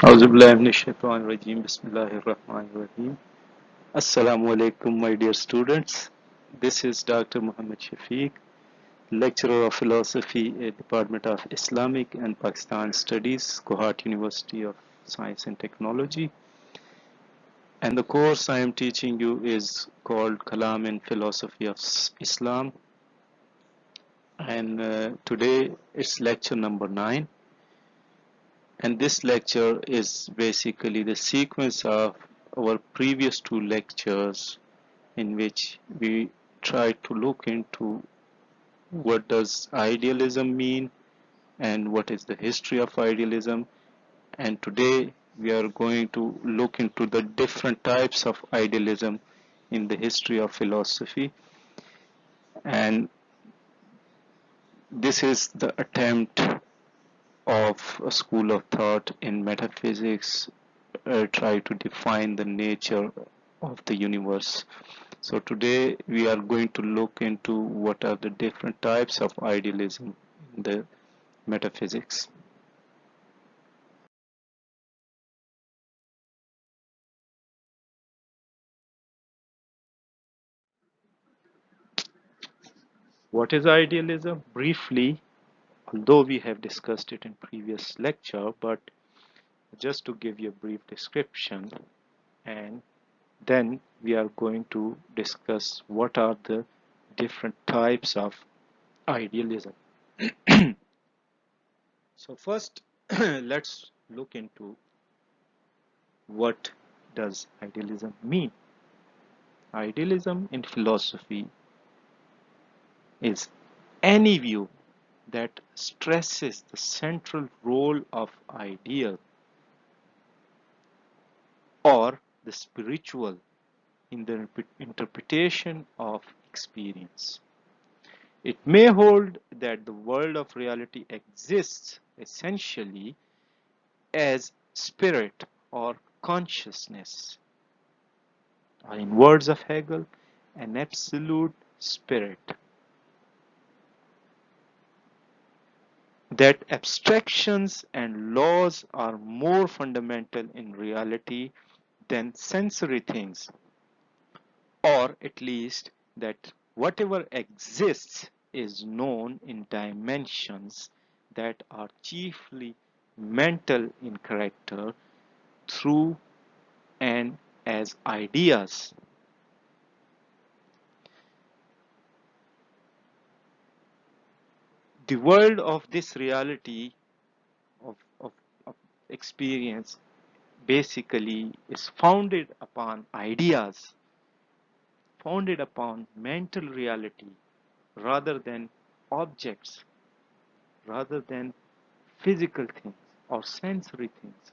Auzubillahiminash-shaytanir-rajim. Bismillahir-rahmanir-rahim. Assalamu alaikum, my dear students. This is Dr. Muhammad Shafiq, lecturer of philosophy at Department of Islamic and Pakistan Studies, Kohat University of Science and Technology. And the course I am teaching you is called Kalam and Philosophy of Islam. And today it's lecture number 9. And this lecture is basically the sequence of our previous two lectures in which we try to look into what does idealism mean and what is the history of idealism. And today we are going to look into the different types of idealism in the history of philosophy. And this is the attempt of a school of thought in metaphysics try to define the nature of the universe. So today we are going to look into what are the different types of idealism in the metaphysics. What is idealism? Briefly, although we have discussed it in previous lecture, but just to give you a brief description, and then we are going to discuss what are the different types of idealism. So first, let's look into what does idealism mean. Idealism in philosophy is any view that stresses the central role of ideal or the spiritual in the interpretation of experience. It may hold that the world of reality exists essentially as spirit or consciousness, or in words of Hegel, an absolute spirit. That abstractions and laws are more fundamental in reality than sensory things, or at least that whatever exists is known in dimensions that are chiefly mental in character through and as ideas. The world of this reality of experience basically is founded upon ideas, founded upon mental reality rather than objects, rather than physical things or sensory things.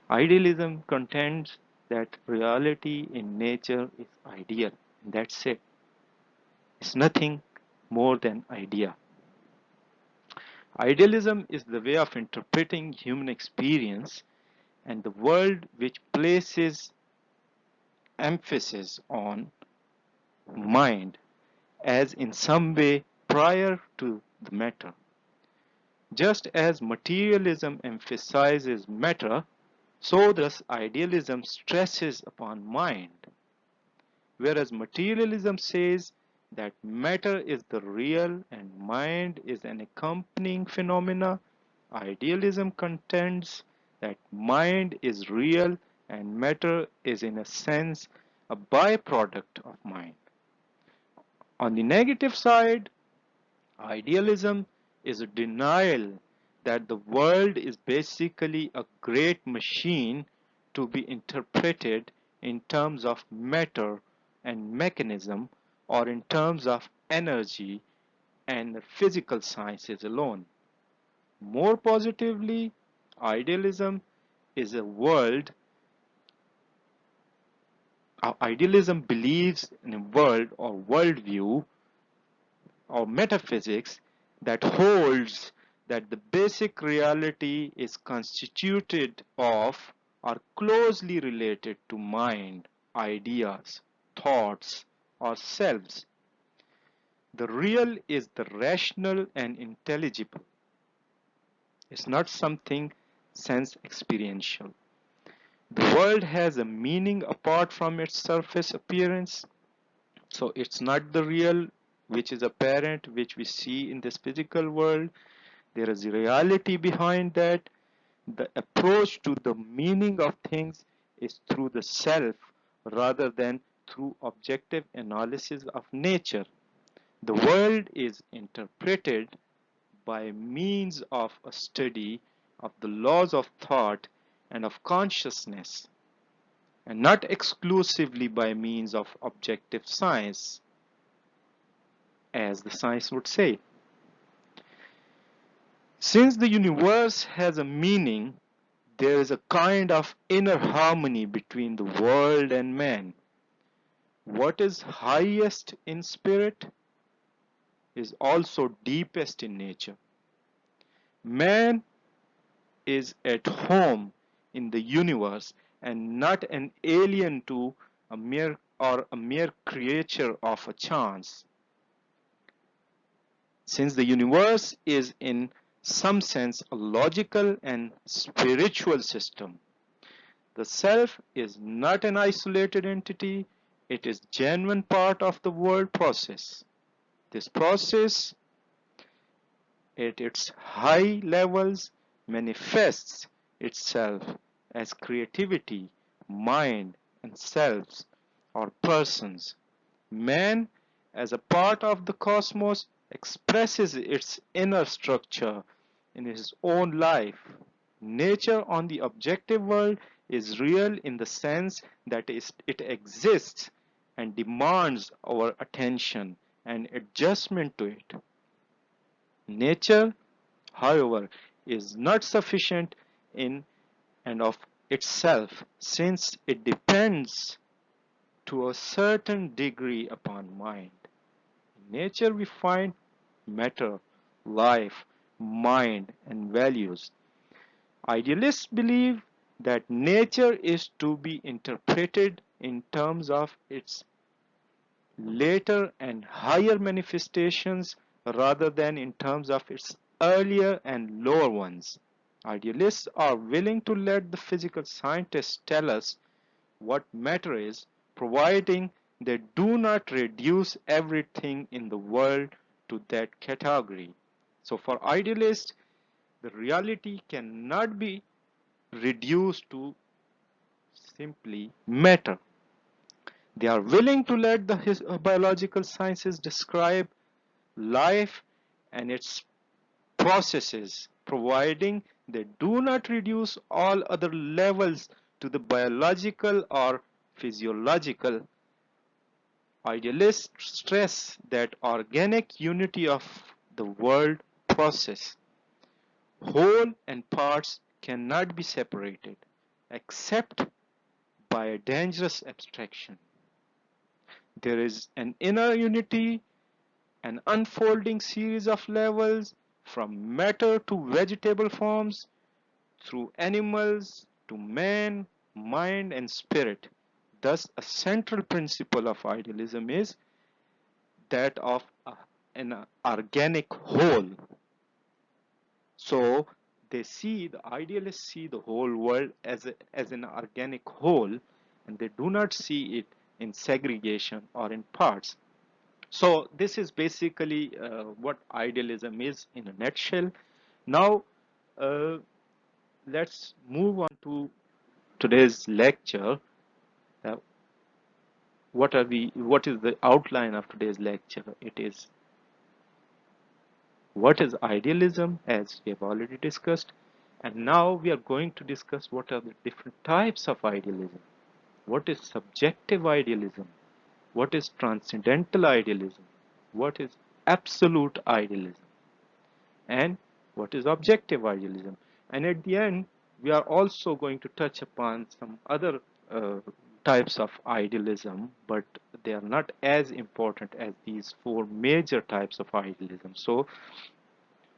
Idealism contends that reality in nature is ideal. That's it. It's nothing more than idea. Idealism is the way of interpreting human experience and the world which places emphasis on mind as in some way prior to the matter. Just as materialism emphasizes matter, so does idealism stresses upon mind. Whereas materialism says that matter is the real and mind is an accompanying phenomena, idealism contends that mind is real and matter is in a sense a byproduct of mind. On the negative side, idealism is a denial that the world is basically a great machine to be interpreted in terms of matter and mechanism or in terms of energy and the physical sciences alone. More positively, idealism is a world. Idealism believes in a world or worldview or metaphysics that holds that the basic reality is constituted of or closely related to mind, ideas, thoughts, or selves. The real is the rational and intelligible. It's not something sense experiential. The world has a meaning apart from its surface appearance. So it's not the real which is apparent, which we see in this physical world. There is a reality behind that. The approach to the meaning of things is through the self rather than through objective analysis of nature. The world is interpreted by means of a study of the laws of thought and of consciousness, and not exclusively by means of objective science, as the science would say. Since the universe has a meaning, there is a kind of inner harmony between the world and man. What is highest in spirit is also deepest in nature. Man is at home in the universe and not an alien to a mere creature of a chance. Since the universe is in some sense a logical and spiritual system, the self is not an isolated entity, it is genuine part of the world process. This process at its high levels manifests itself as creativity, mind, and selves or persons. Man, as a part of the cosmos, expresses its inner structure in his own life. Nature on the objective world is real in the sense that it exists and demands our attention and adjustment to it. Nature, however, is not sufficient in and of itself, since it depends to a certain degree upon mind. In nature we find matter, life, mind, and values. Idealists believe that nature is to be interpreted in terms of its later and higher manifestations rather than in terms of its earlier and lower ones. Idealists are willing to let the physical scientists tell us what matter is, providing they do not reduce everything in the world to that category. So, for idealists, the reality cannot be reduced to simply matter. They are willing to let the biological sciences describe life and its processes, providing they do not reduce all other levels to the biological or physiological. Idealists stress that organic unity of the world process, whole and parts cannot be separated except by a dangerous abstraction. There is an inner unity, an unfolding series of levels from matter to vegetable forms, through animals to man, mind, and spirit. Thus, a central principle of idealism is that of an organic whole. So, the idealists see the whole world as an organic whole, and they do not see it in segregation or in parts. So this is basically what idealism is in a nutshell. Now uh, let's move on to today's lecture. Uh, what is the outline of today's lecture? It is what is idealism, as we have already discussed, and now we are going to discuss what are the different types of idealism. What is subjective idealism? What is transcendental idealism? What is absolute idealism? And what is objective idealism. And at the end, we are also going to touch upon some other uh, types of idealism, but they are not as important as these four major types of idealism. So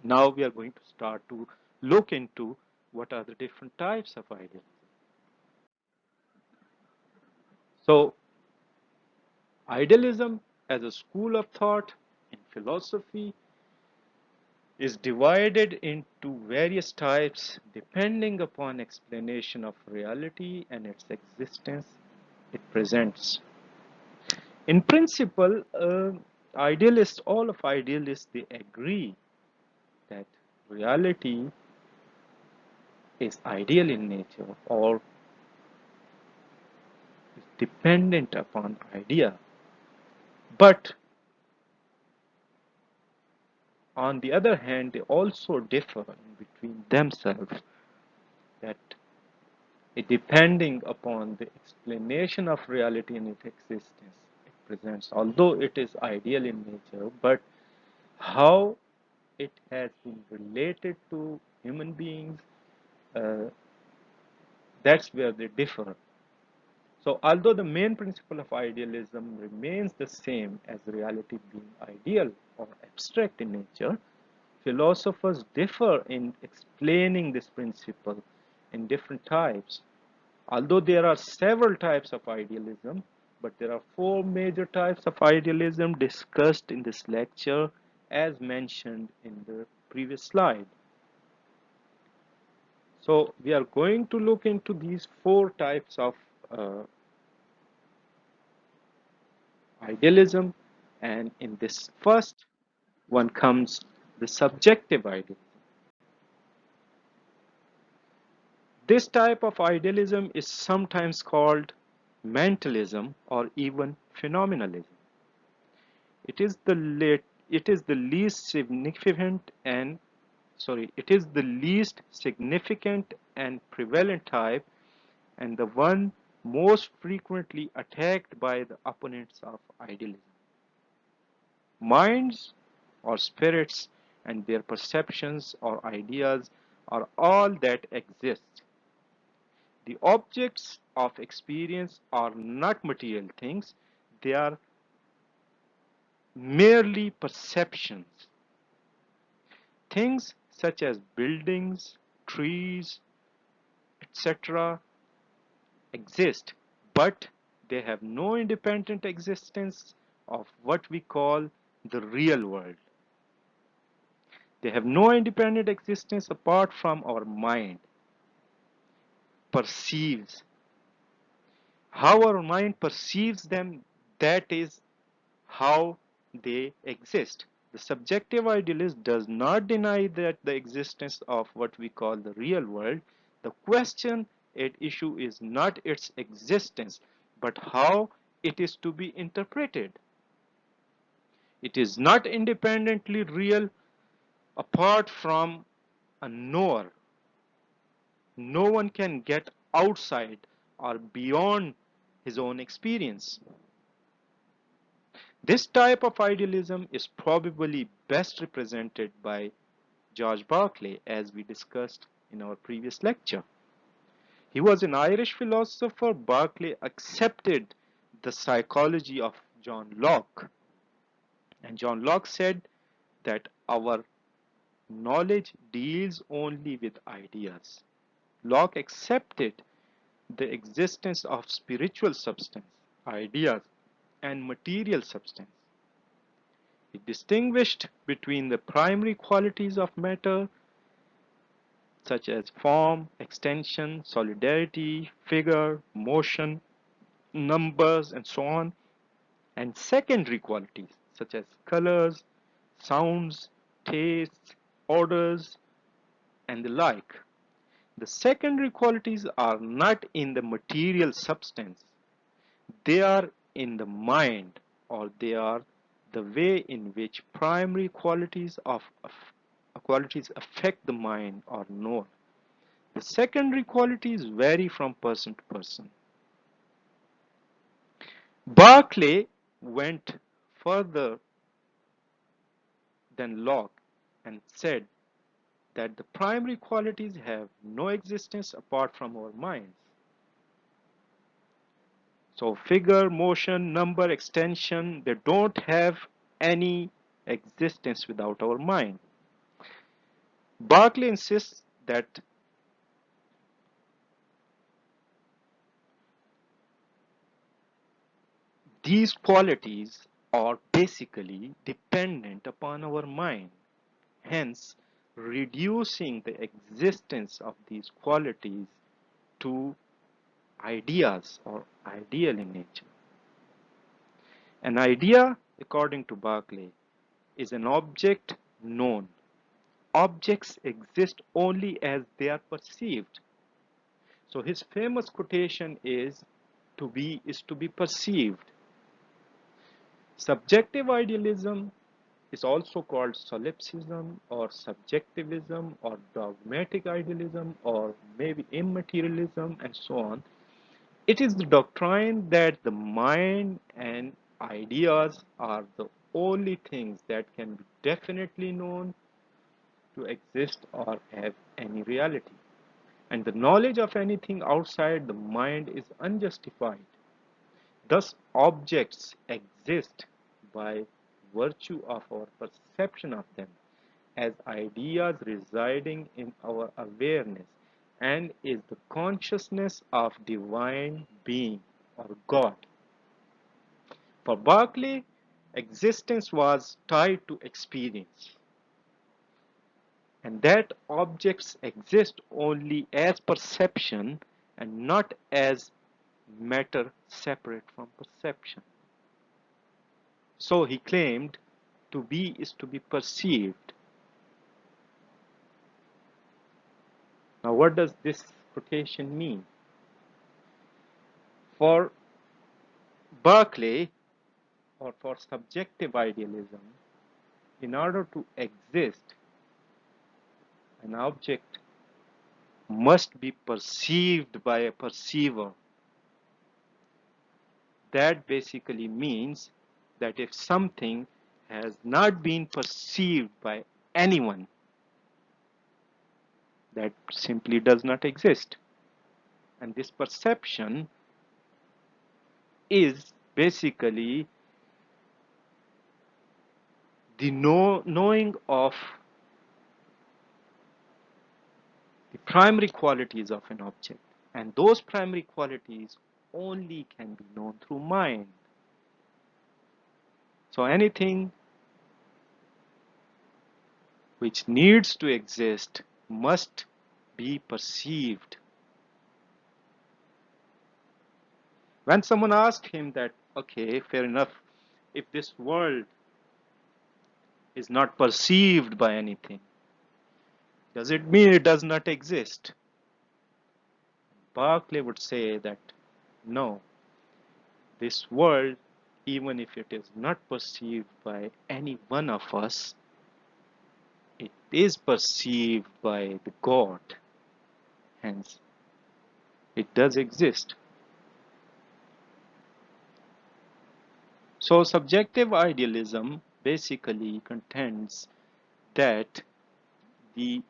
now we are going to start to look into what are the different types of idealism. So idealism as a school of thought in philosophy is divided into various types depending upon explanation of reality and its existence it presents. In principle, idealists, all of idealists, they agree that reality is ideal in nature or is dependent upon idea. But on the other hand, they also differ in between themselves that depending upon the explanation of reality and its existence it presents, although it is ideal in nature, but how it has been related to human beings, uh, that's where they differ. So, although the main principle of idealism remains the same as reality being ideal or abstract in nature, philosophers differ in explaining this principle in different types. Although there are several types of idealism, but there are four major types of idealism discussed in this lecture as mentioned in the previous slide. So we are going to look into these four types of uh, idealism, and in this first one comes the subjective idealism. This type of idealism is sometimes called mentalism or even phenomenalism. It is the least significant and it is the least significant and prevalent type and the one most frequently attacked by the opponents of idealism. Minds or spirits and their perceptions or ideas are all that exist. The objects of experience are not material things, they are merely perceptions. Things such as buildings, trees, etc. exist, but they have no independent existence of what we call the real world. They have no independent existence apart from our mind perceives. How our mind perceives them, that is how they exist. The subjective idealist does not deny that the existence of what we call the real world. The question at issue is not its existence, but how it is to be interpreted. It is not independently real apart from a knower. No one can get outside or beyond his own experience. This type of idealism is probably best represented by George Berkeley, as we discussed in our previous lecture. He was an Irish philosopher. Berkeley accepted the psychology of John Locke, and John Locke said that our knowledge deals only with ideas. Locke accepted the existence of spiritual substance, ideas, and material substance. He distinguished between the primary qualities of matter, such as form, extension, solidity, figure, motion, numbers, and so on, and secondary qualities, such as colors, sounds, tastes, odors, and the like. The secondary qualities are not in the material substance, they are in the mind, or they are the way in which primary qualities affect the mind or knower. The secondary qualities vary from person to person. Berkeley went further than Locke and said that the primary qualities have no existence apart from our minds. So figure, motion, number, extension, they don't have any existence without our mind. Berkeley insists that these qualities are basically dependent upon our mind. hence reducing the existence of these qualities to ideas or ideal in nature. An idea, according to Berkeley, is an object known. Objects exist only as they are perceived. So his famous quotation is, to be is to be perceived. Subjective idealism is also called solipsism or subjectivism or dogmatic idealism or maybe immaterialism and so on. It is the doctrine that the mind and ideas are the only things that can be definitely known to exist or have any reality. And the knowledge of anything outside the mind is unjustified. Thus, objects exist by virtue of our perception of them as ideas residing in our awareness and is the consciousness of divine being or God. For Berkeley, existence was tied to experience, and that objects exist only as perception and not as matter separate from perception. So he claimed to be is to be perceived. Now, what does this quotation mean? For Berkeley, or for subjective idealism, in order to exist, an object must be perceived by a perceiver. That basically means that if something has not been perceived by anyone, that simply does not exist. And this perception is basically the knowing of the primary qualities of an object. And those primary qualities only can be known through mind. So anything which needs to exist must be perceived. When someone asks him that, okay, fair enough, if this world is not perceived by anything, does it mean it does not exist? Berkeley would say that no, this world, even if it is not perceived by any one of us, it is perceived by the God. Hence, it does exist. So, subjective idealism basically contends that the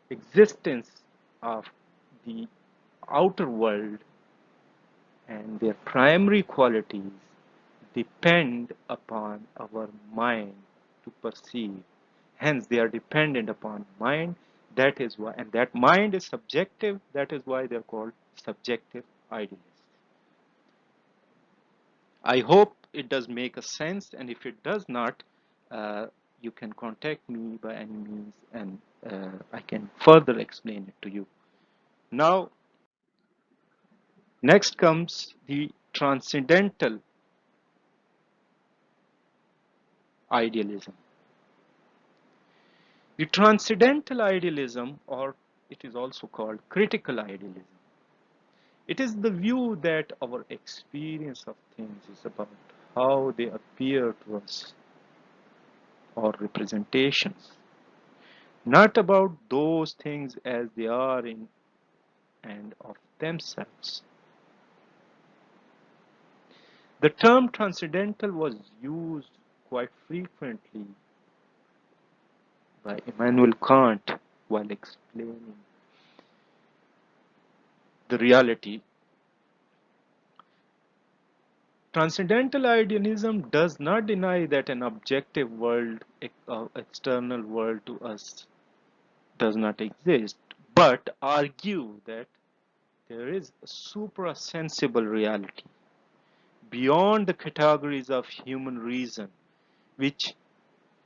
existence of the outer world and their primary qualities depend upon our mind to perceive. Hence, they are dependent upon mind. That is why, and that mind is subjective. That is why they are called subjective idealists. I hope it does make a sense, and if it does not, uh, you can contact me by any means, and I can further explain it to you. Now, next comes the transcendental idealism. The transcendental idealism, or it is also called critical idealism, it is the view that our experience of things is about how they appear to us or representations, not about those things as they are in and of themselves. The term transcendental was used quite frequently by Immanuel Kant while explaining the reality. Transcendental idealism does not deny that an objective world, external world to us, does not exist, but argue that there is a suprasensible reality beyond the categories of human reason, which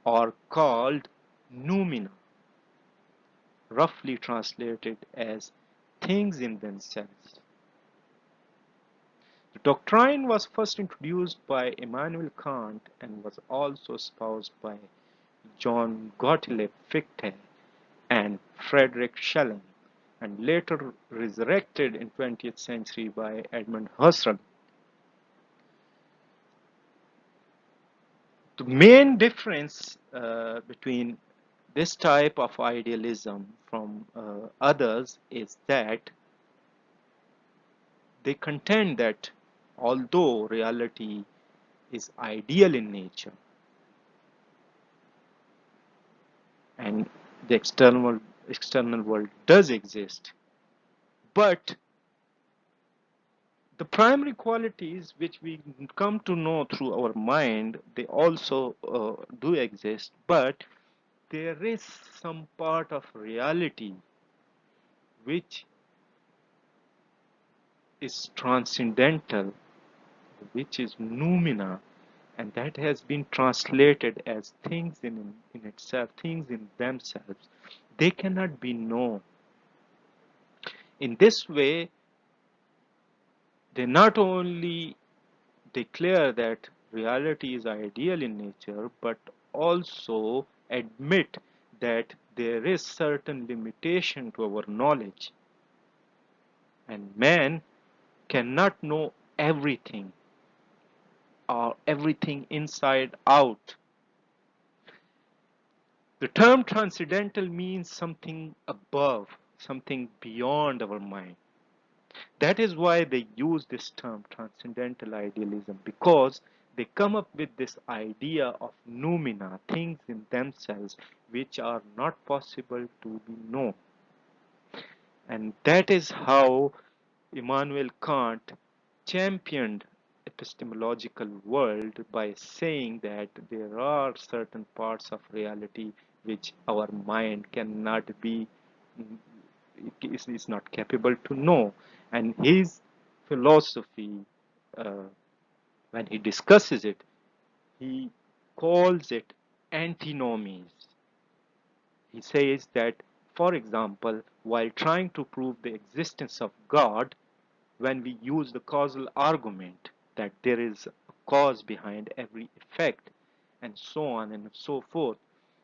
or called noumena, roughly translated as things in themselves. The doctrine was first introduced by Immanuel Kant and was also espoused by John Gottlieb Fichte and Friedrich Schelling, and later resurrected in 20th century by Edmund Husserl. The main difference between this type of idealism from others is that they contend that although reality is ideal in nature and the external world does exist, but the primary qualities which we come to know through our mind, they also do exist, but there is some part of reality which is transcendental, which is noumena, and that has been translated as things in itself, things in themselves. They cannot be known. In this way, they not only declare that reality is ideal in nature, but also admit that there is certain limitation to our knowledge, and man cannot know everything or everything inside out. The term transcendental means something above, something beyond our mind. That is why they use this term transcendental idealism, because they come up with this idea of noumena, things in themselves which are not possible to be known. And that is how Immanuel Kant championed epistemological world by saying that there are certain parts of reality which our mind cannot be is not capable to know. And his philosophy, uh, when he discusses it, he calls it antinomies. He says that, for example, while trying to prove the existence of God, when we use the causal argument that there is a cause behind every effect, and so on and so forth.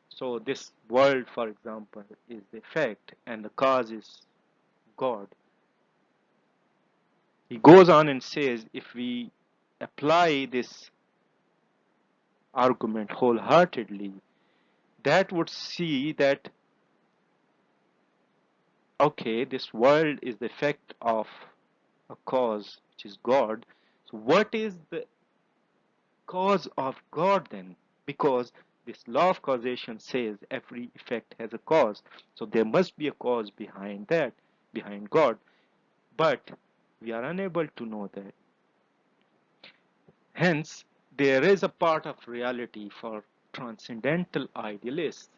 So this world, for example, is the effect and the cause is God. He goes on and says, if we apply this argument wholeheartedly, that would see that, okay, this world is the effect of a cause, which is God. So what is the cause of God then? Because this law of causation says every effect has a cause. So there must be a cause behind that, behind God. But we are unable to know that. Hence, there is a part of reality for transcendental idealists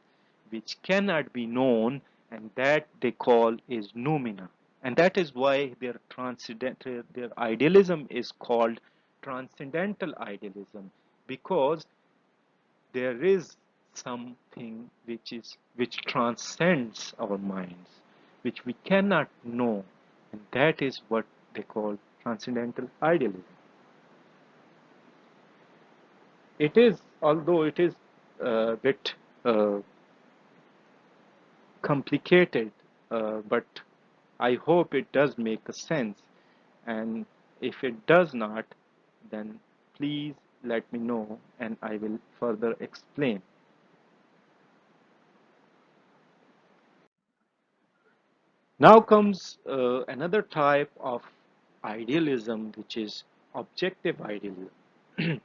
which cannot be known, and that they call is noumena. And that is why their idealism is called transcendental idealism, because there is something which transcends our minds, which we cannot know, and that is what they call transcendental idealism. It is, although it is a bit uh, complicated, but I hope it does make a sense. And if it does not, then please let me know and I will further explain. Now comes another type of idealism, which is objective idealism.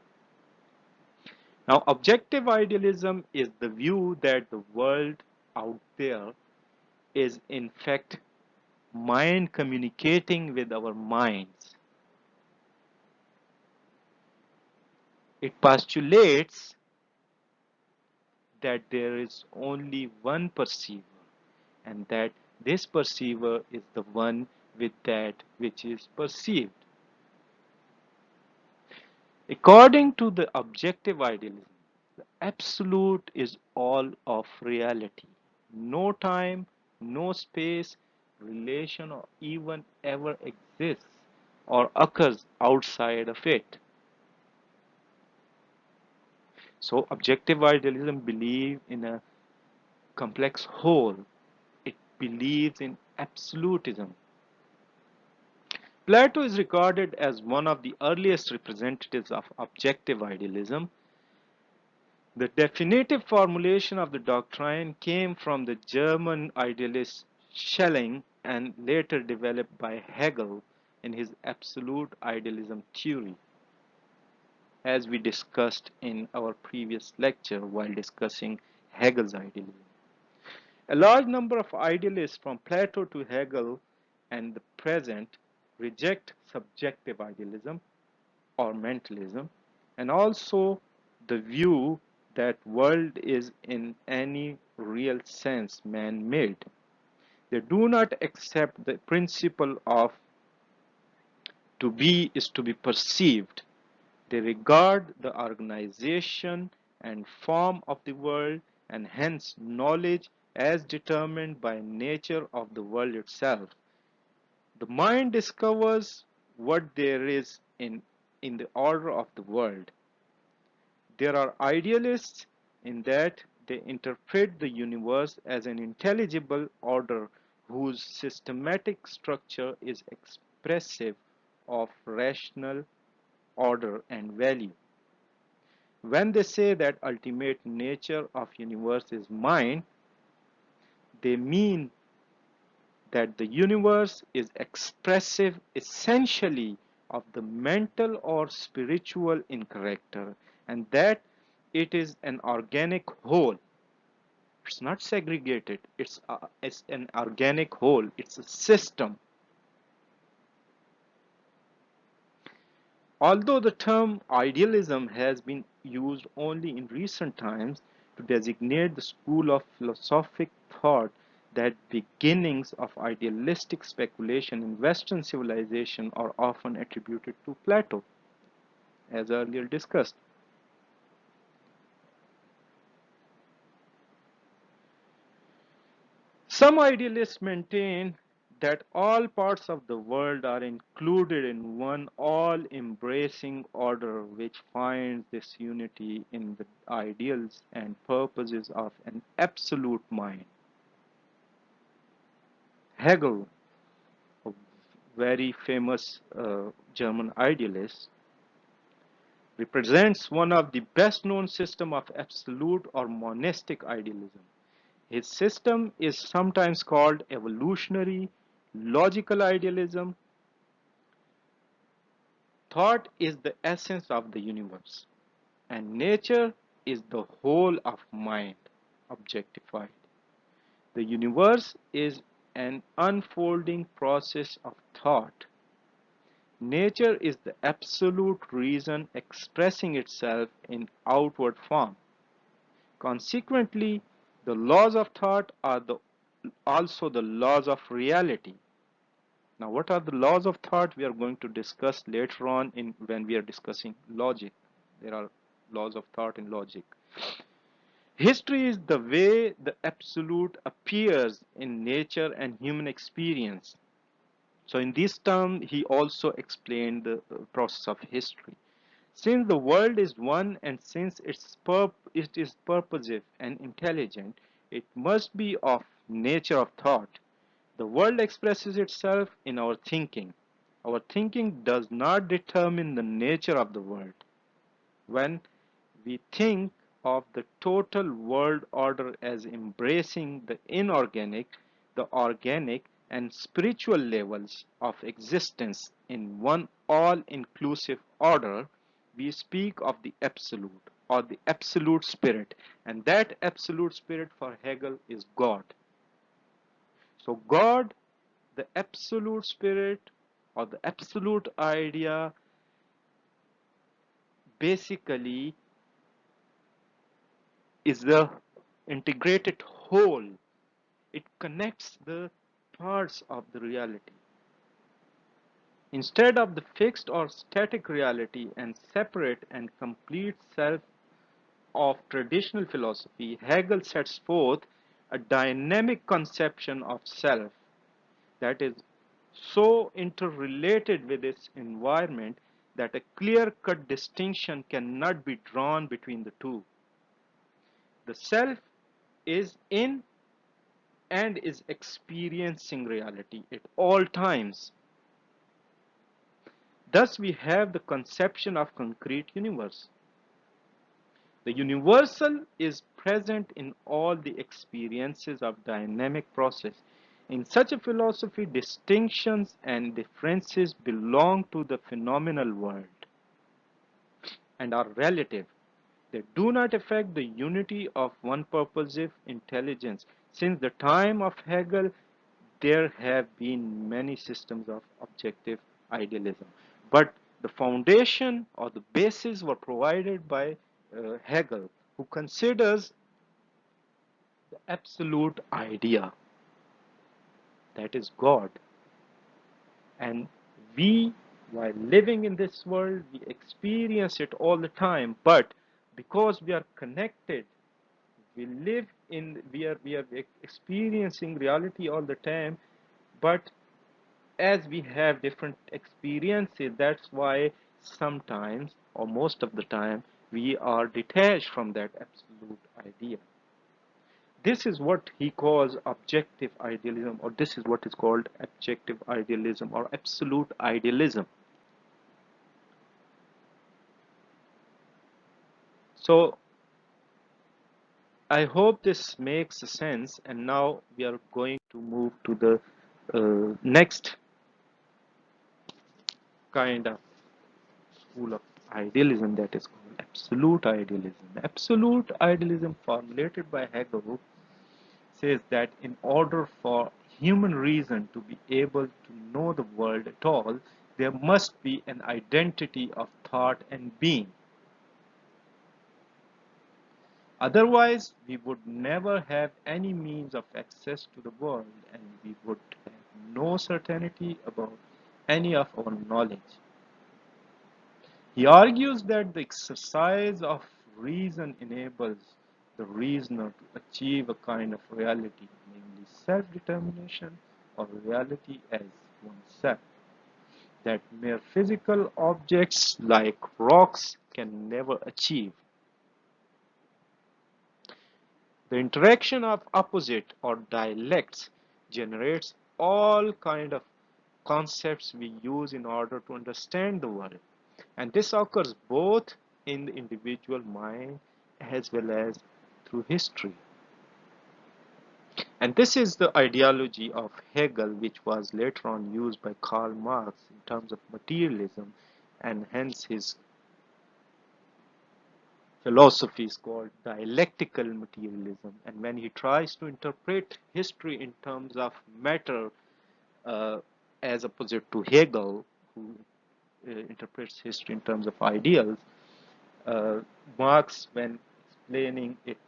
Now, objective idealism is the view that the world out there is in fact mind communicating with our minds. It postulates that there is only one perceiver, and that this perceiver is the one with that which is perceived. According to the objective idealism, Absolute is all of reality. No time, no space, relation, or even ever exists or occurs outside of it. So, objective idealism believes in a complex whole. It believes in absolutism. Plato is regarded as one of the earliest representatives of objective idealism. The definitive formulation of the doctrine came from the German idealist Schelling and later developed by Hegel in his absolute idealism theory, as we discussed in our previous lecture while discussing Hegel's idealism. A large number of idealists from Plato to Hegel and the present reject subjective idealism or mentalism, and also the view that world is in any real sense man-made. They do not accept the principle of to be is to be perceived. They regard the organization and form of the world and hence knowledge as determined by nature of the world itself. The mind discovers what there is in the order of the world. There are idealists in that they interpret the universe as an intelligible order whose systematic structure is expressive of rational order and value. When they say that ultimate nature of universe is mind, they mean that the universe is expressive essentially of the mental or spiritual in character and that it is an organic whole. It's not segregated, it's an organic whole, it's a system. Although the term idealism has been used only in recent times to designate the school of philosophic thought that beginnings of idealistic speculation in Western civilization are often attributed to Plato, as earlier discussed. Some idealists maintain that all parts of the world are included in one all-embracing order which finds this unity in the ideals and purposes of an absolute mind. Hegel, a very famous German idealist, represents one of the best-known systems of absolute or monistic idealism. His system is sometimes called evolutionary, logical idealism. Thought is the essence of the universe, and nature is the whole of mind, objectified. The universe is an unfolding process of thought. Nature is the absolute reason expressing itself in outward form. Consequently, the laws of thought are also the laws of reality. Now, what are the laws of thought? We are going to discuss later on when we are discussing logic. There are laws of thought in logic. History is the way the absolute appears in nature and human experience. So, in this term, he also explained the process of history. Since the world is one and since it is purposive and intelligent, it must be of nature of thought. The world expresses itself in our thinking. Our thinking does not determine the nature of the world. When we think of the total world order as embracing the inorganic, the organic, and spiritual levels of existence in one all-inclusive order, we speak of the absolute or the absolute spirit, and that absolute spirit for Hegel is God. So God, the absolute spirit or the absolute idea, basically is the integrated whole. It connects the parts of the reality. Instead of the fixed or static reality and separate and complete self of traditional philosophy, Hegel sets forth a dynamic conception of self that is so interrelated with its environment that a clear-cut distinction cannot be drawn between the two. The self is in and is experiencing reality at all times. Thus, we have the conception of concrete universe. The universal is present in all the experiences of dynamic process. In such a philosophy, distinctions and differences belong to the phenomenal world and are relative. They do not affect the unity of one purposive intelligence. Since the time of Hegel, there have been many systems of objective idealism. But the foundation or the basis were provided by Hegel, who considers the absolute idea, that is God. And we, while living in this world, we experience it all the time. But because we are connected, we are experiencing reality all the time. But as we have different experiences, that's why sometimes or most of the time we are detached from that absolute idea. This is what he calls objective idealism, or this is what is called objective idealism or absolute idealism. So I hope this makes sense, and now we are going to move to the next kind of school of idealism, that is called absolute idealism. Absolute idealism, formulated by Hegel, says that in order for human reason to be able to know the world at all, there must be an identity of thought and being. Otherwise, we would never have any means of access to the world, and we would have no certainty about any of our knowledge. He argues that the exercise of reason enables the reasoner to achieve a kind of reality, namely self-determination or reality as oneself, that mere physical objects like rocks can never achieve. The interaction of opposite or dialects generates all kind of concepts we use in order to understand the world. And this occurs both in the individual mind as well as through history. And this is the ideology of Hegel, which was later on used by Karl Marx in terms of materialism, and hence his philosophy is called dialectical materialism. And when he tries to interpret history in terms of matter, uh, as opposite to Hegel, who interprets history in terms of ideals, uh, Marx, when explaining it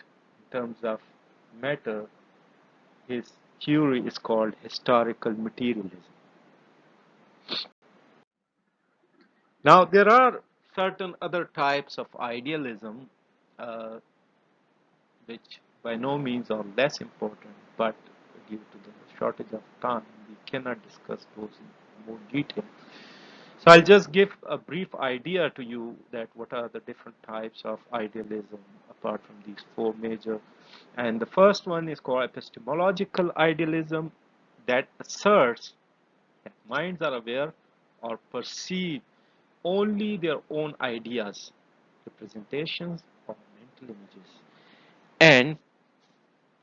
in terms of matter, his theory is called historical materialism. Now, there are certain other types of idealism uh, which by no means are less important, but due to the shortage of time, we cannot discuss those in more detail. So I'll just give a brief idea to you that what are the different types of idealism apart from these four major. And the first one is called epistemological idealism, that asserts that minds are aware or perceive only their own ideas, representations, or mental images, and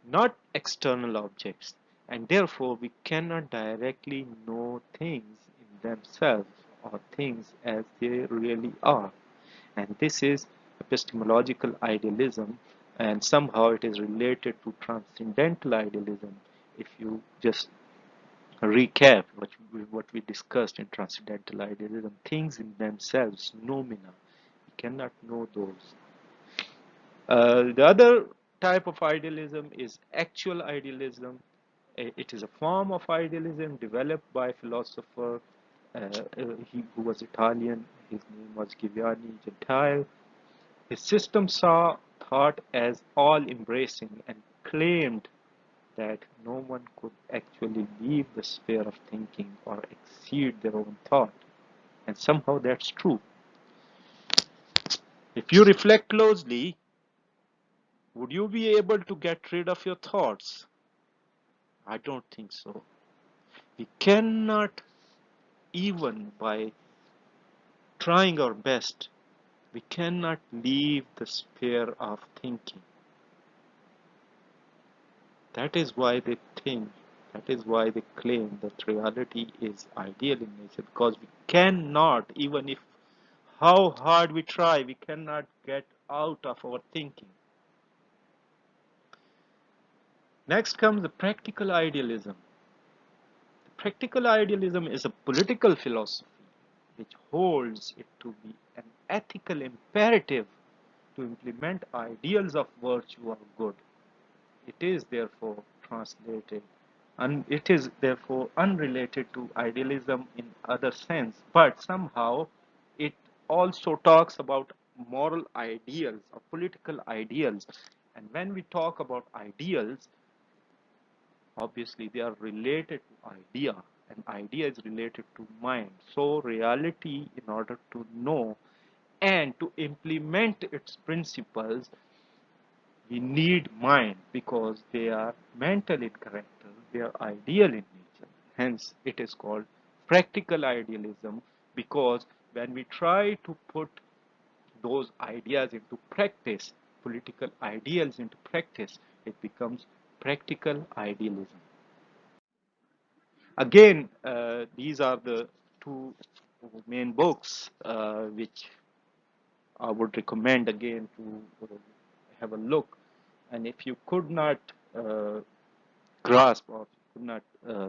not external objects, and therefore we cannot directly know things in themselves or things as they really are. And this is epistemological idealism, and somehow it is related to transcendental idealism. If you just recap what we discussed in transcendental idealism, things in themselves, noumena, we cannot know those. The other type of idealism is actual idealism. It is a form of idealism developed by a philosopher who was Italian. His name was Giuliani Gentile. His system saw thought as all embracing and claimed that no one could actually leave the sphere of thinking or exceed their own thought. And somehow that's true. If you reflect closely, would you be able to get rid of your thoughts? I don't think so. We cannot, even by trying our best, we cannot leave the sphere of thinking. That is why they think, that is why they claim that reality is ideal in nature, because we cannot, even if how hard we try, we cannot get out of our thinking. Next comes the practical idealism. Practical idealism is a political philosophy which holds it to be an ethical imperative to implement ideals of virtue or good. It is therefore translated and it is therefore unrelated to idealism in other sense, but somehow it also talks about moral ideals or political ideals. And when we talk about ideals, obviously they are related to idea, and idea is related to mind. So reality, in order to know and to implement its principles, we need mind, because they are mental in character, they are ideal in nature. Hence it is called practical idealism, because when we try to put those ideas into practice, political ideals into practice, it becomes practical idealism. Again, these are the two main books which I would recommend again to have a look. And if you could not uh, grasp, or could not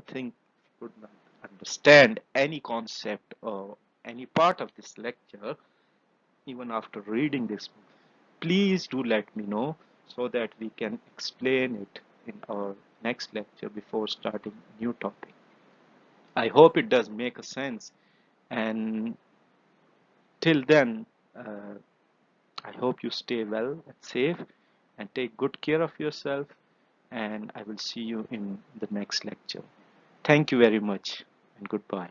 think, could not understand any concept or any part of this lecture, even after reading this book, please do let me know so that we can explain it in our next lecture before starting a new topic. I hope it does make a sense. And till then, I hope you stay well and safe and take good care of yourself. And I will see you in the next lecture. Thank you very much and goodbye.